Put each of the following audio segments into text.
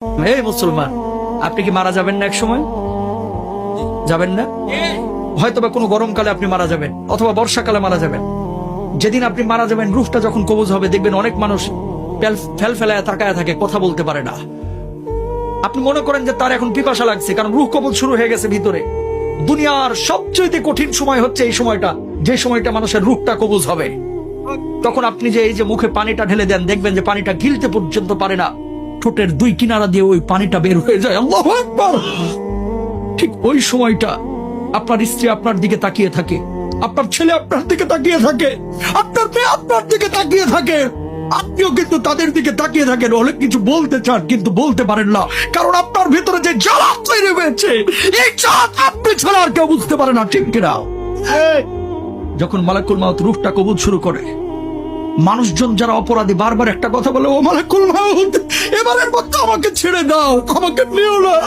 এই মুসলমান, আপনি কি মারা যাবেন না এক সময়? যাবেন না? হয়তোবা কোনো গরমকালে আপনি মারা যাবেন, অথবা বর্ষাকালে মারা যাবেন। যেদিন আপনি মারা যাবেন, রূহটা যখন কবজ হবে, দেখবেন অনেক মানুষ ফেল ফেলায় তাকায় থাকে, কথা বলতে পারে না। আপনি মনে করেন যে তার এখন পিপাসা লাগছে, কারণ রূহ কবজ শুরু হয়ে গেছে ভিতরে। দুনিয়ার সবচেয়ে কঠিন সময় হচ্ছে এই সময়টা, যে সময়টা মানুষের রূহটা কবজ হবে। তখন আপনি যে এই যে মুখে পানিটা ঢেলে দেন, দেখবেন যে পানিটা গিলতে পর্যন্ত পারে না, ঠোঁটের দুই কিনারা দিয়ে ওই পানিটা বের হয়ে যায়। আল্লাহু আকবার। ঠিক ওই সময়টা আপনার স্ত্রী আপনার দিকে তাকিয়ে থাকে, আপনার ছেলে আপনার দিকে তাকিয়ে থাকে, আপনার মেয়ে আপনার দিকে তাকিয়ে থাকে, আপনিও কিন্তু তাদের দিকে তাকিয়ে থাকেন। অনেক কিছু বলতে চান কিন্তু বলতে পারেন না, কারণ আপনার ভিতরে যে জ্বালা তৈরি হয়েছে, এই জ্বালা আপনি ছাড়া আর কেউ বুঝতে পারে না, ঠিক কিনা? যখন মালাকুল মাউত রূহটা কবুল শুরু করে, মানুষজন যারা অপরাধী বারবার একটা কথা বলে, ও মালাকুল মাউত, এবারের মতো আমাকে ছেড়ে দাও, আমাকে নিও না,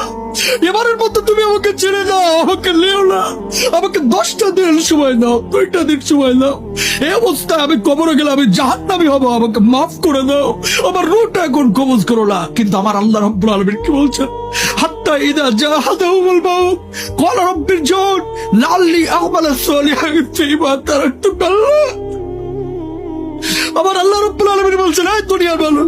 এবারের মতো তুমি আমাকে ছেড়ে দাও, আমাকে নিও না, আমাকে 10টা দিন সময় দাও, 2টা দিন সময় দাও। এই অবস্থায় আমি কবরে গেলে আমি জাহান্নামী হব, আমাকে মাফ করে দাও, আমার রূহটা এখন কবজ করো না। কিন্তু আমার আল্লাহ রাব্বুল আলামিন কি বলছেন? হাত্তা ইদা জাহাদাহুল মাউত ক্বালা রাব্বিরজিউন লাআল্লি আ'মালু সালিহান ফীমা তারাকতু কাল্লা। আমার আল্লাহ রাব্বুল আলামিন বলছেন, এই দুনিয়ার মানুষ,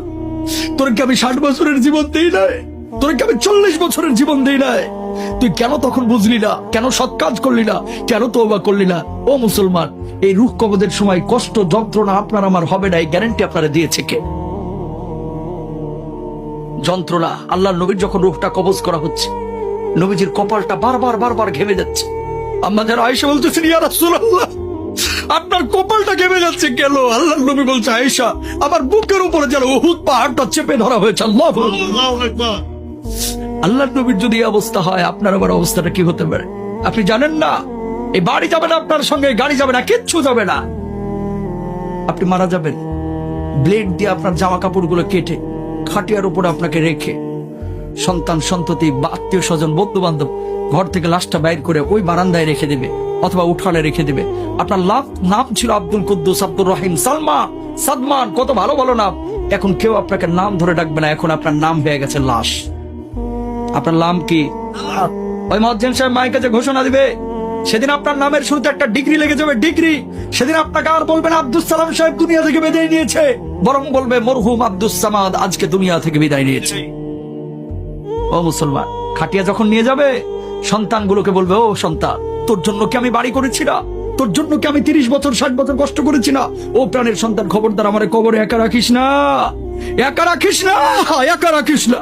তোর কি আমি 60 বছরের জীবন দেই নাই? তোর কি আমি 40 বছরের জীবন দেই নাই? তুই কেন তখন বুঝলি না? কেন সৎ কাজ করলি না? কেন তওবা করলি না? ও মুসলমান, এই রূহ কবজের সময় কষ্ট যন্ত্রণা আপনার আমার হবে না, এই গ্যারান্টি আপনারা দিয়েছে কে? যন্ত্রণা, আল্লাহর নবীর যখন রূহটা কবজ করা হচ্ছে, নবীজির কপালটা বারবার ঘেমে যাচ্ছে। আম্মা যারা আয়েশা বলতেছেন, ইয়া রাসূলুল্লাহ, আপনার কপালটা ঘেমে যাচ্ছে কেন? আল্লাহর নবী বলছে, আয়েশা, আমার বুকের উপরে যেন উহুদ পাহাড়টা চেপে ধরা হয়েছে। আল্লাহু আকবার। আল্লাহর নবীর যদি এই অবস্থা হয়, আপনার আবার অবস্থাটা কি হতে পারে? আপনি জানেন না, এই বাড়ি যাবে না আপনার সঙ্গে, গাড়ি যাবে না, কিচ্ছু যাবে না। আপনি মারা যাবেন, ব্লেড দিয়ে আপনার জামা কাপড়গুলো কেটে খাটিয়ার উপরে আপনাকে রেখে, সন্তান সন্ততি বা আত্মীয় স্বজন বন্ধু বান্ধব ঘর থেকে লাশটা বাইর করে ওই বারান্দায় রেখে দেবে অথবা উঠানে রেখে দেবে। আপনার নাম ছিল আব্দুল কুদ্দুস, আব্দুর রহিম, সালমা, সাদমান, কত ভালো ভালো নাম। এখন কেউ আপনাকে নাম ধরে ডাকবে না, এখন আপনার নাম হয়ে গেছে লাশ। আপনার নাম কি? ওই মুয়াজ্জিন সাহেব মাইকে যে ঘোষণা দিবে, সেদিন আপনার নামের শুরুতে একটা ডিগ্রি লেগে যাবে, ডিগ্রি। সেদিন আপনাকে আর বলবেন আব্দুস সালাম সাহেব দুনিয়া থেকে বিদায় নিয়েছে, বরং বলবে মরহুম আব্দুস সামাদ আজকে দুনিয়া থেকে বিদায় নিয়েছে। ও মুসলমান, খাটিয়া যখন নিয়ে যাবে, সন্তানগুলোকে বলবে, ও সন্তান, তোর জন্য কি আমি বাড়ি করেছি না? তোর জন্য কি আমি 30 বছর 60 বছর কষ্ট করেছি না? ও প্রাণের সন্তান, খবরদার আমারে কবরে একা রাখিস না, একা রাখিস না, একা রাখিস না।